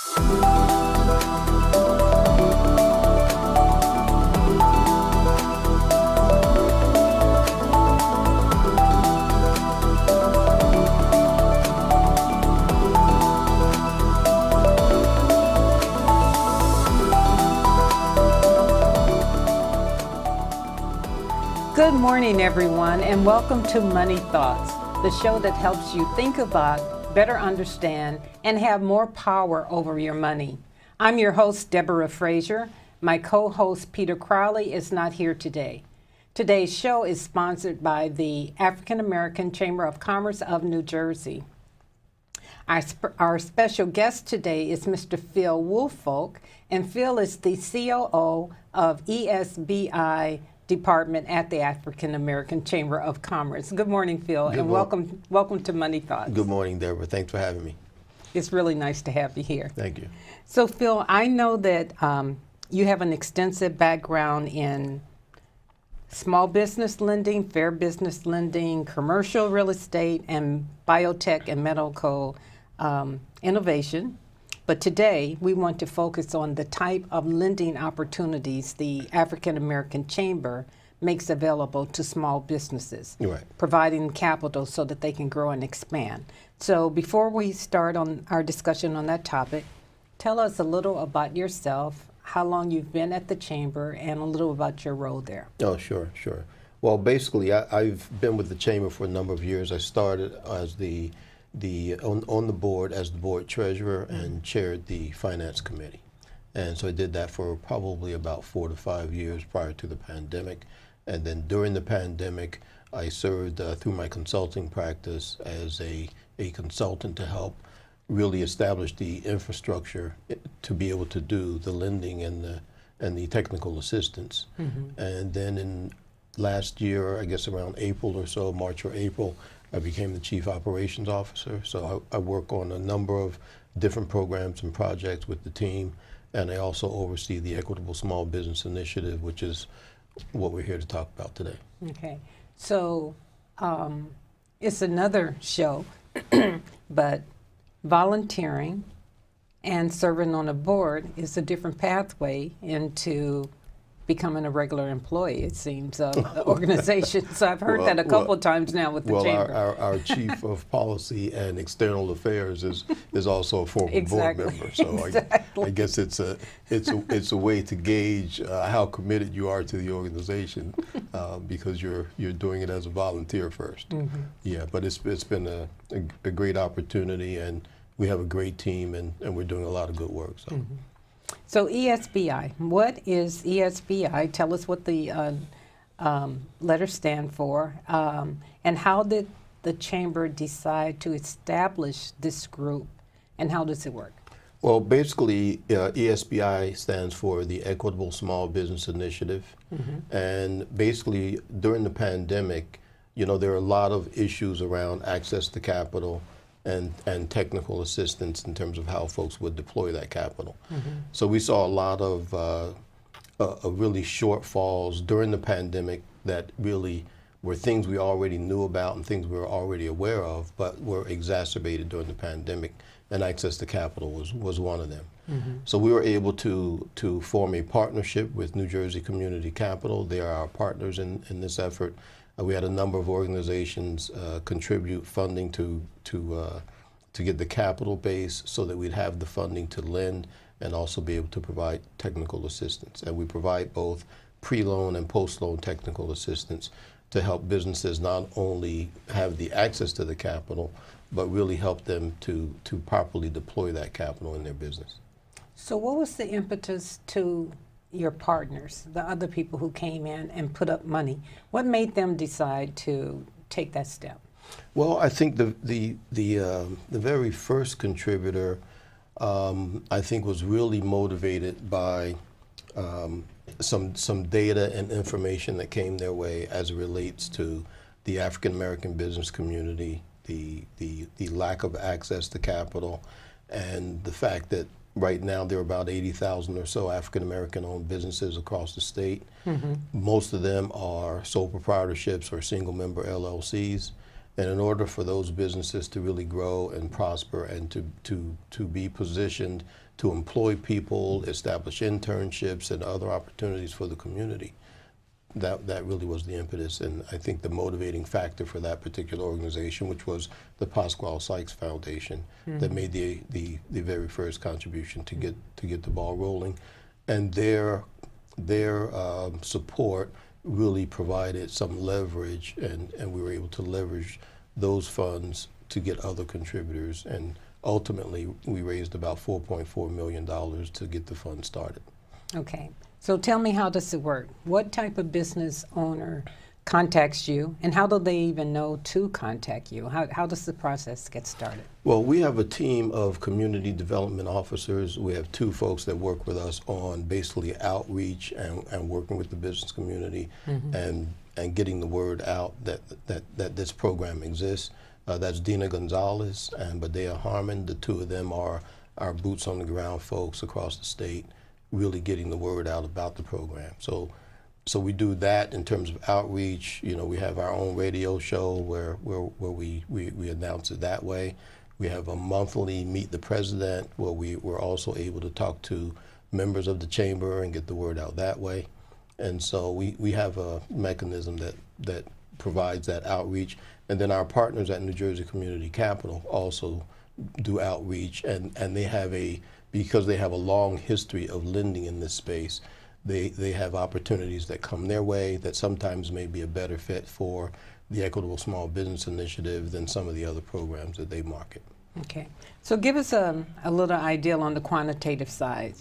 Good morning, everyone, and welcome to Money Thoughts, the show that helps you think about, better understand, and have more power over your money. I'm your host, Deborah Frazier. My co-host, Peter Crowley, is not here today. Today's show is sponsored by the African American Chamber of Commerce of New Jersey. Our special guest today is Mr. Phil Woolfolk, and Phil is the COO of ESBI Department at the African American Chamber of Commerce. Good morning, Phil, and welcome to Money Thoughts. Good morning, Deborah. Thanks for having me. It's really nice to have you here. Thank you. So, Phil, I know that you have an extensive background in small business lending, fair business lending, commercial real estate, and biotech and medical innovation. But today, we want to focus on the type of lending opportunities the African American Chamber makes available to small businesses, Right. providing capital so that they can grow and expand. So before we start on our discussion on that topic, tell us a little about yourself, how long you've been at the Chamber, and a little about your role there. Oh, sure. Well, basically, I've been with the Chamber for a number of years. I started as on the board as the board treasurer and chaired the finance committee. And so I did that for probably about 4 to 5 years prior to the pandemic. And then during the pandemic, I served through my consulting practice as a consultant to help really establish the infrastructure to be able to do the lending and the technical assistance. Mm-hmm. And then in last year, I guess around April or so, March or April, I became the Chief Operations Officer. So I work on a number of different programs and projects with the team, and I also oversee the Equitable Small Business Initiative, which is what we're here to talk about today. Okay, so it's another show, but volunteering and serving on a board is a different pathway into becoming a regular employee, it seems, of the organization. So I've heard that a couple of times now with the Chamber. Our Chief of Policy and External Affairs is also a former board member. So Exactly. I guess it's a way to gauge how committed you are to the organization because you're doing it as a volunteer first. Mm-hmm. Yeah, but it's been a great opportunity, and we have a great team, and we're doing a lot of good work. So. Mm-hmm. So ESBI, what is ESBI? Tell us what the letters stand for, and how did the Chamber decide to establish this group, and how does it work? Well, basically, ESBI stands for the Equitable Small Business Initiative, mm-hmm. and basically during the pandemic, there are a lot of issues around access to capital and technical assistance in terms of how folks would deploy that capital. Mm-hmm. So we saw a lot of really shortfalls during the pandemic that really were things we already knew about and things we were already aware of, but were exacerbated during the pandemic, and access to capital was one of them. Mm-hmm. So we were able to form a partnership with New Jersey Community Capital. They are our partners in this effort. We had a number of organizations contribute funding to get the capital base so that we'd have the funding to lend and also be able to provide technical assistance. And we provide both pre-loan and post-loan technical assistance to help businesses not only have the access to the capital, but really help them to properly deploy that capital in their business. So what was the impetus to your partners, the other people who came in and put up money? What made them decide to take that step? Well, I think the very first contributor, I think, was really motivated by some data and information that came their way as it relates to the African American business community, the lack of access to capital, and the fact that right now there are about 80,000 or so African American owned businesses across the state. Mm-hmm. Most of them are sole proprietorships or single member LLCs. And in order for those businesses to really grow and prosper and to be positioned to employ people, establish internships and other opportunities for the community, that really was the impetus, and I think the motivating factor for that particular organization, which was the Pasquale Sykes Foundation, that made the very first contribution to get the ball rolling, and their support really provided some leverage, and we were able to leverage those funds to get other contributors, and ultimately we raised about $4.4 million to get the fund started. Okay. So tell me, how does it work? What type of business owner contacts you, and how do they even know to contact you? How does the process get started? Well, we have a team of community development officers. We have 2 folks that work with us on basically outreach and working with the business community and getting the word out that this program exists. That's Dina Gonzalez and Badea Harmon. The 2 of them are our boots on the ground folks across the state, really getting the word out about the program. So we do that in terms of outreach. You know, we have our own radio show where we announce it that way. We have a monthly Meet the President where we're also able to talk to members of the chamber and get the word out that way. And so we have a mechanism that provides that outreach. And then our partners at New Jersey Community Capital also do outreach, and because they have a long history of lending in this space, they have opportunities that come their way that sometimes may be a better fit for the Equitable Small Business Initiative than some of the other programs that they market. Okay. So give us a little idea on the quantitative side.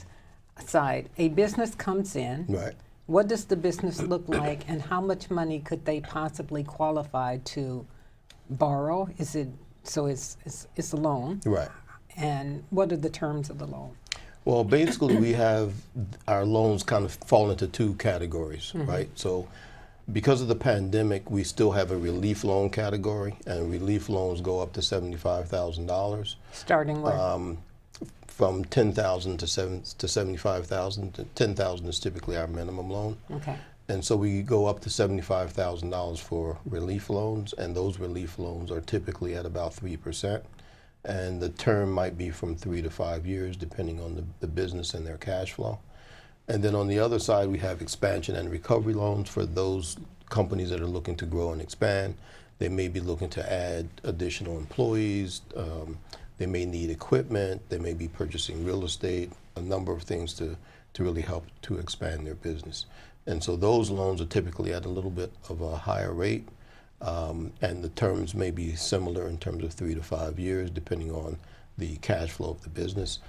A business comes in. Right. What does the business look like, and how much money could they possibly qualify to borrow? Is it it's a loan? Right. And what are the terms of the loan? Well, basically, we have our loans kind of fall into 2 categories, right? So because of the pandemic, we still have a relief loan category, and relief loans go up to $75,000. Starting where? From $10,000 to $75,000. $10,000 is typically our minimum loan. Okay. And so we go up to $75,000 for relief loans, and those relief loans are typically at about 3%. And the term might be from 3 to 5 years, depending on the business and their cash flow. And then on the other side, we have expansion and recovery loans for those companies that are looking to grow and expand. They may be looking to add additional employees. They may need equipment. They may be purchasing real estate, a number of things to really help to expand their business. And so those loans are typically at a little bit of a higher rate. And the terms may be similar in terms of 3 to 5 years, depending on the cash flow of the business.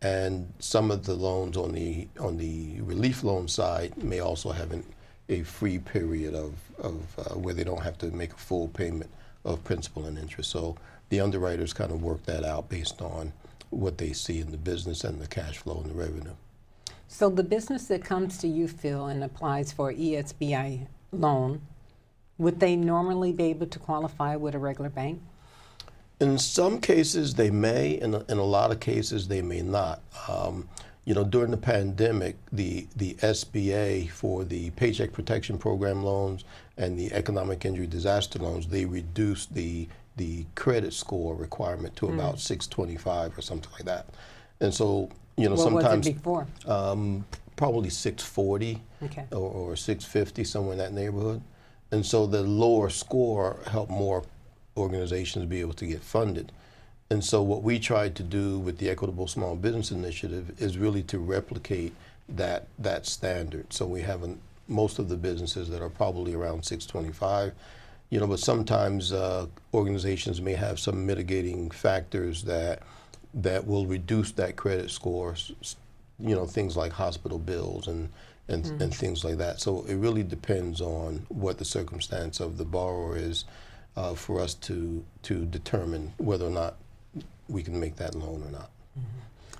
And some of the loans on the relief loan side may also have a free period of where they don't have to make a full payment of principal and interest. So the underwriters kind of work that out based on what they see in the business and the cash flow and the revenue. So the business that comes to you, Phil, and applies for ESBI loan, would they normally be able to qualify with a regular bank? In some cases they may, in a lot of cases they may not. You know, during the pandemic, the SBA for the Paycheck Protection Program loans and the Economic Injury Disaster loans, they reduced the credit score requirement to about 625 or something like that. And so, you know, what sometimes was it before? Probably 640 Okay. or 650, somewhere in that neighborhood. And so the lower score helped more organizations be able to get funded. And so what we tried to do with the Equitable Small Business Initiative is really to replicate that standard. So we have most of the businesses that are probably around 625, you know, but sometimes organizations may have some mitigating factors that will reduce that credit score, you know, things like hospital bills and things like that. So it really depends on what the circumstance of the borrower is for us to determine whether or not we can make that loan or not.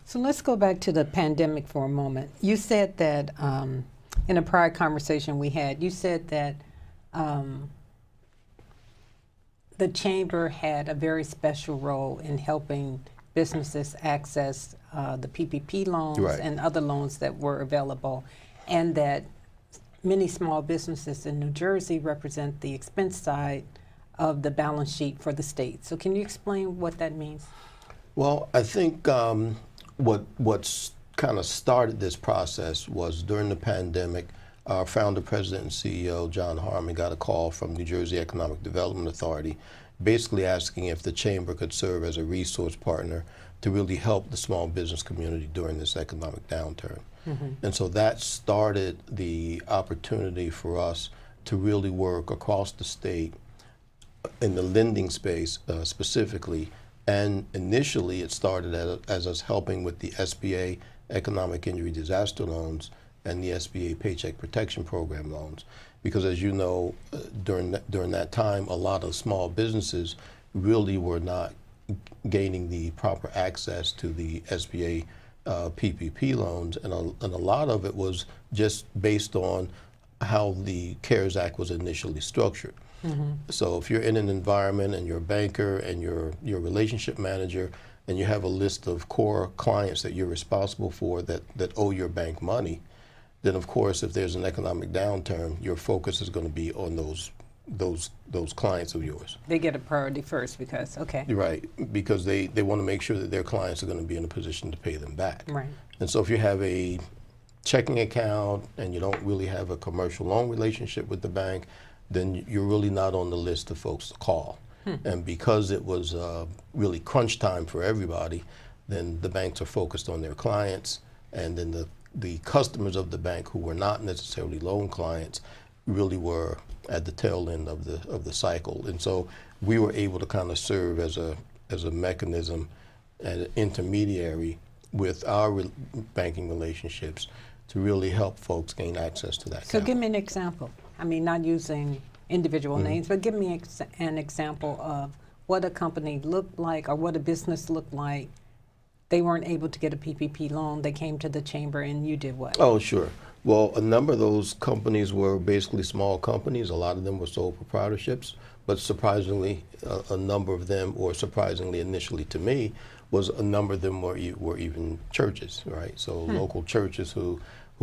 So let's go back to the pandemic for a moment. You said that in a prior conversation we had, you said that the chamber had a very special role in helping businesses access the PPP loans Right. and other loans that were available, and that many small businesses in New Jersey represent the expense side of the balance sheet for the state. So can you explain what that means? Well, I think what's kind of started this process was during the pandemic, our founder, president, and CEO, John Harmon, got a call from New Jersey Economic Development Authority basically asking if the chamber could serve as a resource partner to really help the small business community during this economic downturn. And so that started the opportunity for us to really work across the state in the lending space specifically. And initially it started as us helping with the SBA Economic Injury Disaster Loans and the SBA Paycheck Protection Program loans. Because as you know, during that time, a lot of small businesses really were not gaining the proper access to the SBA PPP loans, and a lot of it was just based on how the CARES Act was initially structured. So if you're in an environment and you're a banker and you're a relationship manager and you have a list of core clients that you're responsible for that owe your bank money, then of course if there's an economic downturn, your focus is going to be on those clients of yours. They get a priority first because, okay. Right, because they want to make sure that their clients are going to be in a position to pay them back. Right. And so if you have a checking account and you don't really have a commercial loan relationship with the bank, then you're really not on the list of folks to call. And because it was really crunch time for everybody, then the banks are focused on their clients, and then the customers of the bank who were not necessarily loan clients really were at the tail end of the cycle. And so we were able to kind of serve as a mechanism and an intermediary with our banking relationships to really help folks gain access to that. So give me an example. I mean, not using individual names, but give me an example of what a company looked like or what a business looked like. They weren't able to get a PPP loan. They came to the chamber and you did what? Oh, sure. Well, a number of those companies were basically small companies. A lot of them were sole proprietorships, but surprisingly, a number of them, or surprisingly initially to me, was a number of them were even churches, right? So local churches who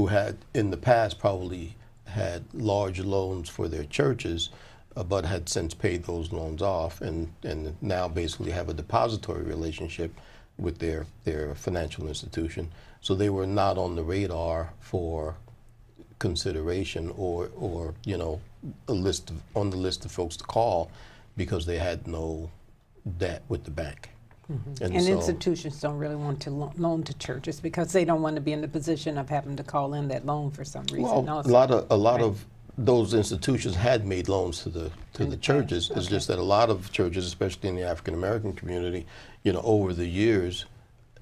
had in the past probably had large loans for their churches, but had since paid those loans off and now basically have a depository relationship with their financial institution. So they were not on the radar for consideration or on the list of folks to call because they had no debt with the bank. And so institutions don't really want to loan to churches because they don't want to be in the position of having to call in that loan for some reason. Well, also. a lot of those institutions had made loans to the churches. It's just that a lot of churches, especially in the African American community, over the years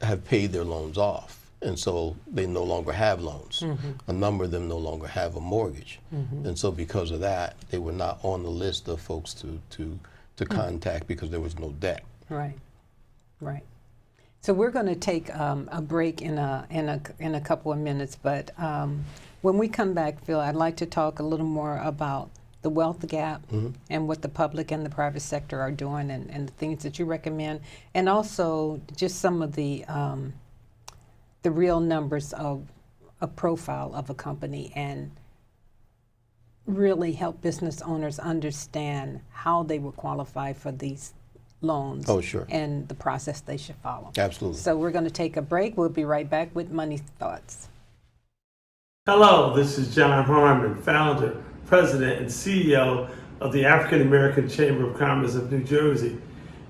have paid their loans off. And so they no longer have loans. A number of them no longer have a mortgage. And so because of that, they were not on the list of folks to contact because there was no debt. Right. Right. So we're going to take a break in a couple of minutes, but when we come back, Phil, I'd like to talk a little more about the wealth gap and what the public and the private sector are doing and the things that you recommend, and also just some of the real numbers of a profile of a company and really help business owners understand how they would qualify for these loans. Oh, sure. And the process they should follow. Absolutely. So we're going to take a break. We'll be right back with Money Thoughts. Hello, this is John Harmon, founder, president, and CEO of the African American Chamber of Commerce of New Jersey.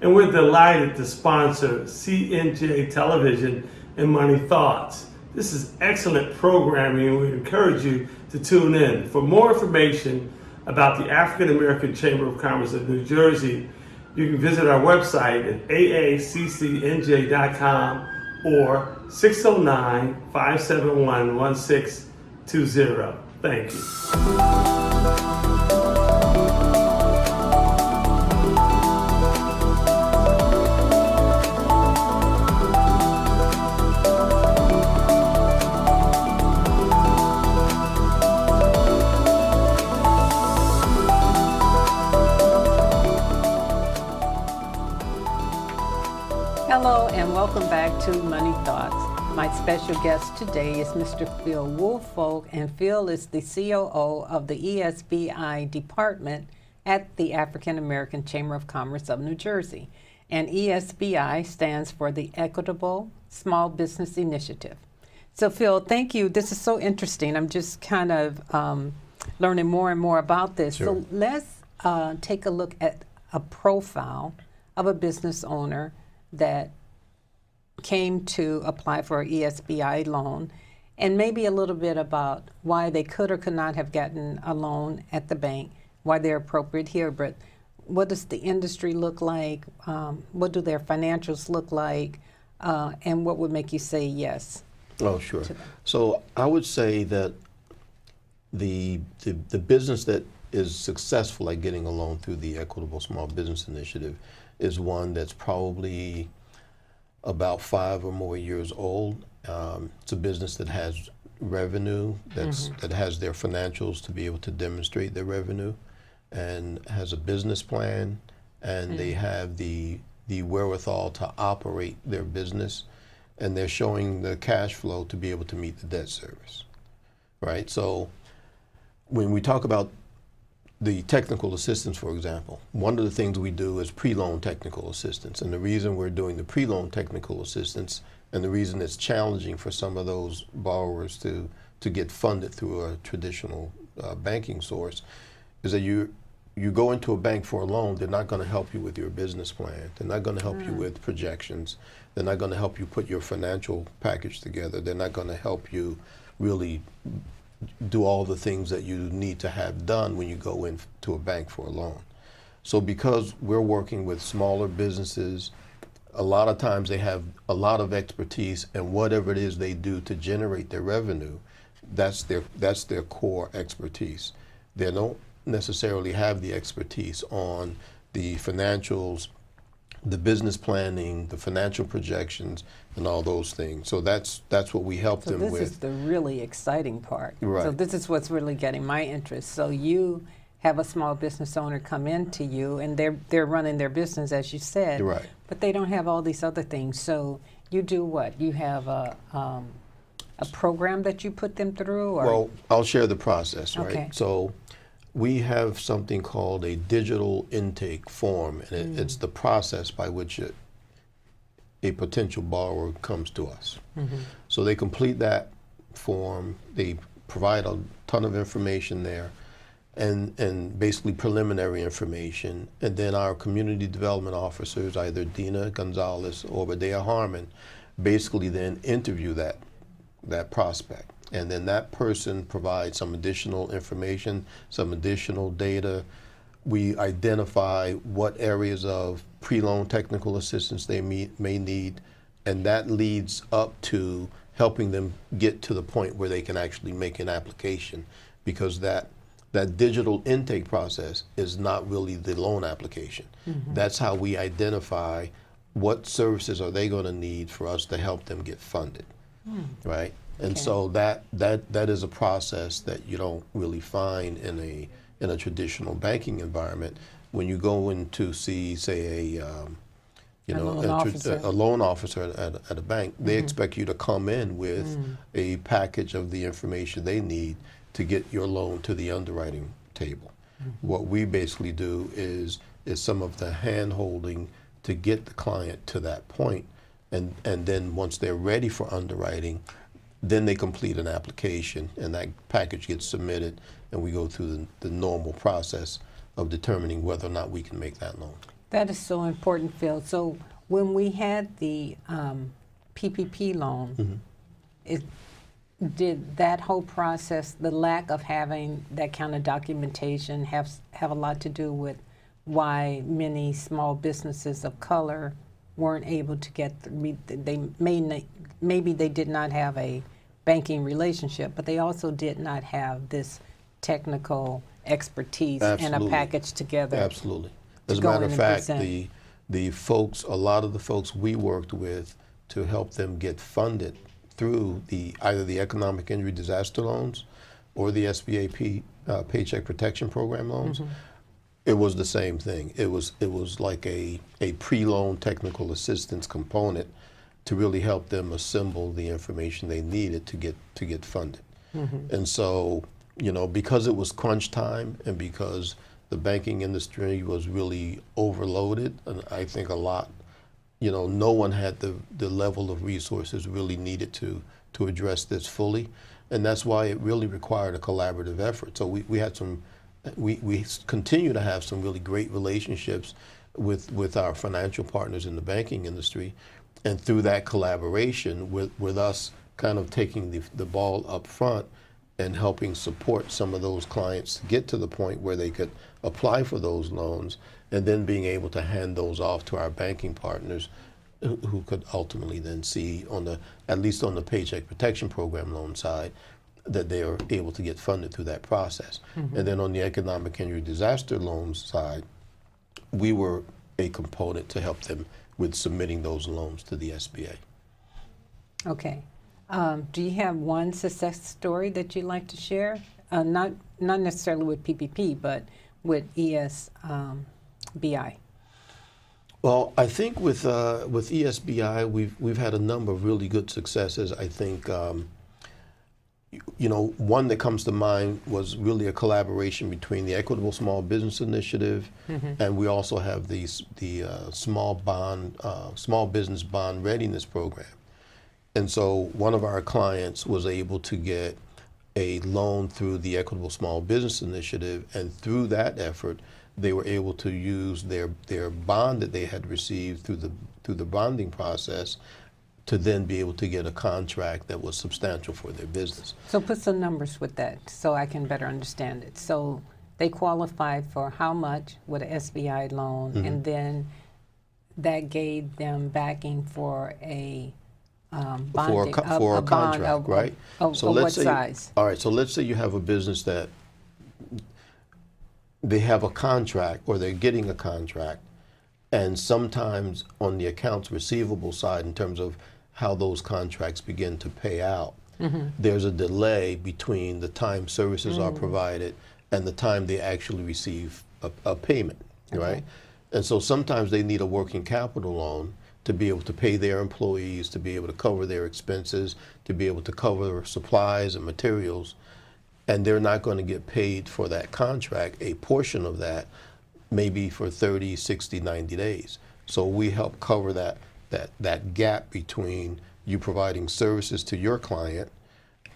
And we're delighted to sponsor CNJ Television and Money Thoughts. This is excellent programming and we encourage you to tune in. For more information about the African American Chamber of Commerce of New Jersey, you can visit our website at aaccnj.com or 609-571-1620. Thank you. Hello and welcome back to Money Thoughts. My special guest today is Mr. Phil Woolfolk, and Phil is the COO of the ESBI Department at the African American Chamber of Commerce of New Jersey. And ESBI stands for the Equitable Small Business Initiative. So Phil, thank you. This is so interesting. I'm just kind of learning more and more about this. Sure. So let's take a look at a profile of a business owner that came to apply for an ESBI loan, and maybe a little bit about why they could or could not have gotten a loan at the bank, why they're appropriate here. But what does the industry look like? What do their financials look like? And what would make you say yes? Oh, sure. So I would say that the business that is successful at getting a loan through the Equitable Small Business Initiative is one that's probably about 5 or more years old. It's a business that has revenue, that has their financials to be able to demonstrate their revenue, and has a business plan, and they have the wherewithal to operate their business, and they're showing the cash flow to be able to meet the debt service, right? So when we talk about the technical assistance, for example, one of the things we do is pre-loan technical assistance. And the reason we're doing the pre-loan technical assistance, and the reason it's challenging for some of those borrowers to get funded through a traditional banking source, is that you go into a bank for a loan, they're not going to help you with your business plan. They're not going to help you with projections. They're not going to help you put your financial package together. They're not going to help you really do all the things that you need to have done when you go into a bank for a loan. So because we're working with smaller businesses, a lot of times they have a lot of expertise, and whatever it is they do to generate their revenue, that's their core expertise. They don't necessarily have the expertise on the financials, the business planning, the financial projections, and all those things. So that's what we help them with. So this is the really exciting part. Right. So this is what's really getting my interest. So you have a small business owner come into you, and they're running their business, as you said. Right. But they don't have all these other things. So you do what? You have a program that you put them through? Or? Well, I'll share the process, right? Okay. So we have something called a digital intake form, and it's the process by which a potential borrower comes to us. So they complete that form, they provide a ton of information there, and basically preliminary information, and then our community development officers, either Dina Gonzalez or Badea Harmon, basically then interview that prospect. And then that person provides some additional information, some additional data. We identify what areas of pre-loan technical assistance they may need, and that leads up to helping them get to the point where they can actually make an application, because that digital intake process is not really the loan application. That's how we identify what services are they going to need for us to help them get funded, right? And so that is a process that you don't really find in a traditional banking environment. When you go in to see, say, a loan officer at a bank, they expect you to come in with a package of the information they need to get your loan to the underwriting table. What we basically do is some of the hand-holding to get the client to that point, and then once they're ready for underwriting, then they complete an application, and that package gets submitted, and we go through the normal process of determining whether or not we can make that loan. That is so important, Phil. So when we had the PPP loan, did that whole process, the lack of having that kind of documentation, have a lot to do with why many small businesses of color weren't able to get maybe they did not have a banking relationship, but they also did not have this technical expertise and a package together. Absolutely. As a matter of fact, the folks, a lot of the folks we worked with to help them get funded through either the economic injury disaster loans or the SBA Paycheck Protection Program loans, it was the same thing. It was like a pre-loan technical assistance component to really help them assemble the information they needed to get funded. And so, because it was crunch time, and because the banking industry was really overloaded, and I think a lot, no one had the level of resources really needed to address this fully, and that's why it really required a collaborative effort. So we had we continue to have some really great relationships with our financial partners in the banking industry, and through that collaboration with us kind of taking the ball up front and helping support some of those clients to get to the point where they could apply for those loans, and then being able to hand those off to our banking partners who could ultimately then see at least on the Paycheck Protection Program loan side, that they are able to get funded through that process. Mm-hmm. And then on the economic injury disaster loans side, we were a component to help them with submitting those loans to the SBA. Okay. Do you have one success story that you'd like to share? Not necessarily with PPP, but with ESBI. Well, I think with ESBI, we've had a number of really good successes. I think one that comes to mind was really a collaboration between the Equitable Small Business Initiative, mm-hmm. and we also have the Small Business Bond Readiness Program. And so one of our clients was able to get a loan through the Equitable Small Business Initiative, and through that effort, they were able to use their bond that they had received through the bonding process to then be able to get a contract that was substantial for their business. So put some numbers with that so I can better understand it. So they qualified for how much with an SBI loan, mm-hmm. and then that gave them backing for a bonding, for a contract, right? So let's say, what size? All right, so let's say you have a business that they have a contract, or they're getting a contract, and sometimes on the accounts receivable side, in terms of how those contracts begin to pay out, mm-hmm. there's a delay between the time services are provided and the time they actually receive a payment, okay. right? And so sometimes they need a working capital loan to be able to pay their employees, to be able to cover their expenses, to be able to cover supplies and materials, and they're not going to get paid for that contract, a portion of that, maybe for 30, 60, 90 days. So we help cover that gap between you providing services to your client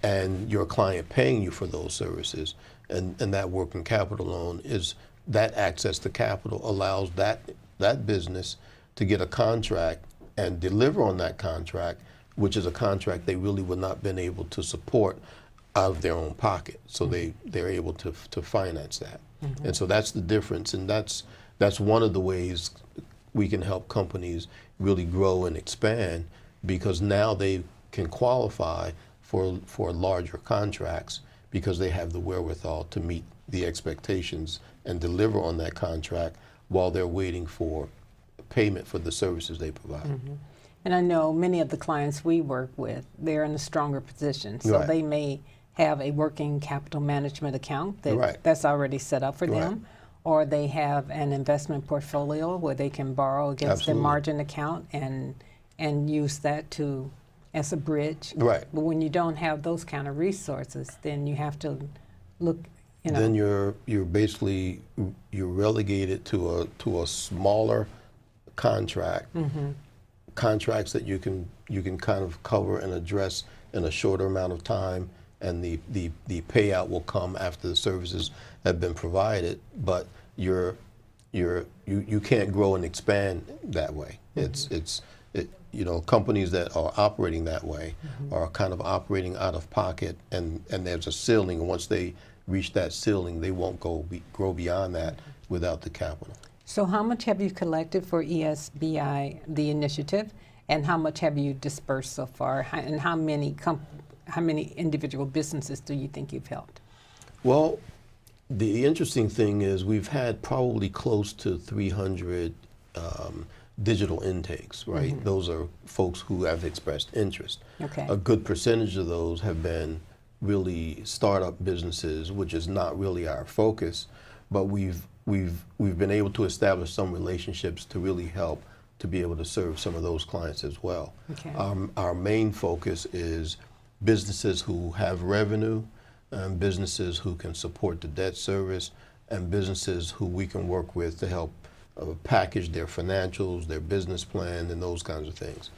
and your client paying you for those services. And that working capital loan is that access to capital allows that business to get a contract and deliver on that contract, which is a contract they really would not been able to support out of their own pocket. So mm-hmm. they're able to finance that. Mm-hmm. And so that's the difference, and that's one of the ways we can help companies really grow and expand, because now they can qualify for larger contracts because they have the wherewithal to meet the expectations and deliver on that contract while they're waiting for payment for the services they provide. Mm-hmm. And I know many of the clients we work with, they're in a stronger position. So right. they may have a working capital management account that's already set up for them, or they have an investment portfolio where they can borrow against their margin account and use that as a bridge. Right. But when you don't have those kind of resources, then you have to look. Then you're basically relegated to a smaller contract, mm-hmm. contracts that you can kind of cover and address in a shorter amount of time, and the payout will come after the services have been provided. But you can't grow and expand that way. Mm-hmm. Companies that are operating that way mm-hmm. are kind of operating out of pocket, and there's a ceiling. Once they reach that ceiling, they won't grow beyond that without the capital. So how much have you collected for ESBI, the initiative, and how much have you dispersed so far, and how many individual businesses do you think you've helped? Well, the interesting thing is we've had probably close to 300 digital intakes, right? Mm-hmm. Those are folks who have expressed interest. Okay. A good percentage of those have been really startup businesses, which is not really our focus, but we've been able to establish some relationships to really help to be able to serve some of those clients as well. Okay. Our main focus is businesses who have revenue, businesses who can support the debt service, and businesses who we can work with to help package their financials, their business plan, and those kinds of things.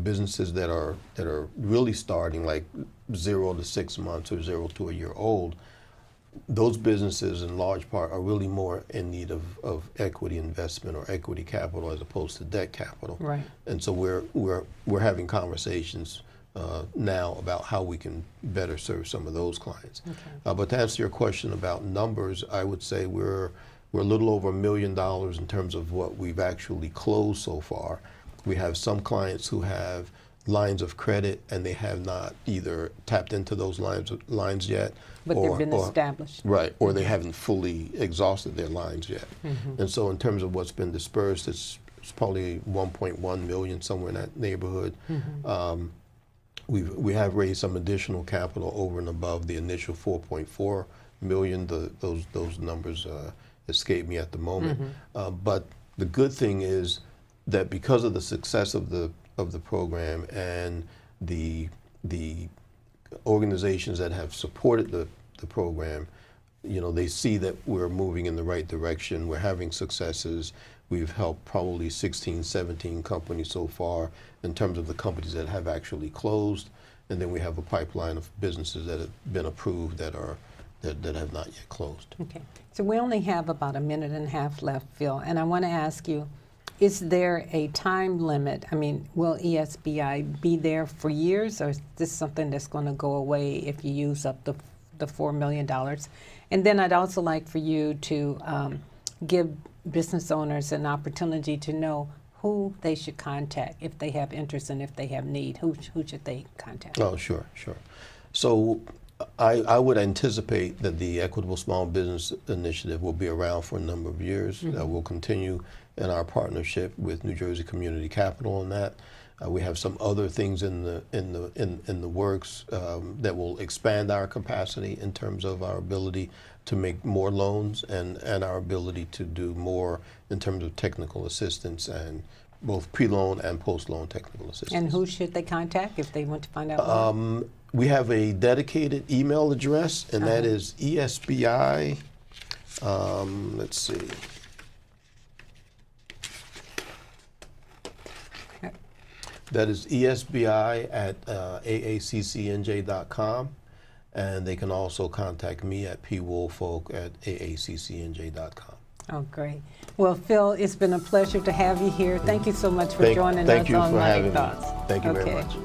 Businesses that are really starting, like 0 to 6 months or 0 to a year old, those businesses in large part are really more in need of equity investment or equity capital as opposed to debt capital. Right. And so we're having conversations now about how we can better serve some of those clients. Okay. But to answer your question about numbers, I would say we're a little over $1 million in terms of what we've actually closed so far. We have some clients who have lines of credit and they have not either tapped into those lines yet. But they've been established. Right, or they haven't fully exhausted their lines yet. And so in terms of what's been dispersed, it's probably 1.1 million, somewhere in that neighborhood. We have raised some additional capital over and above the initial 4.4 million. Those numbers escape me at the moment. But the good thing is that because of the success of the program and the organizations that have supported the program, you know, they see that we're moving in the right direction. We're having successes. We've helped probably 16, 17 companies so far in terms of the companies that have actually closed. And then we have a pipeline of businesses that have been approved that have not yet closed. Okay. So we only have about 1.5 minutes left, Phil, and I want to ask you, is there a time limit? I mean, will ESBI be there for years, or is this something that's going to go away if you use up the $4 million? And then I'd also like for you to give business owners an opportunity to know who they should contact if they have interest and if they have need. Who should they contact? Oh, sure. So I would anticipate that the Equitable Small Business Initiative will be around for a number of years. We'll continue in our partnership with New Jersey Community Capital on that. We have some other things in the works that will expand our capacity in terms of our ability to make more loans and our ability to do more in terms of technical assistance and both pre-loan and post-loan technical assistance. And who should they contact if they want to find out more? We have a dedicated email address, and that is ESBI. Let's see. That is ESBI at aaccnj.com, and they can also contact me at pwoolfolk at aaccnj.com. Oh, great. Well, Phil, it's been a pleasure to have you here. Thank you so much for joining us on Money Thoughts. Thank you very much.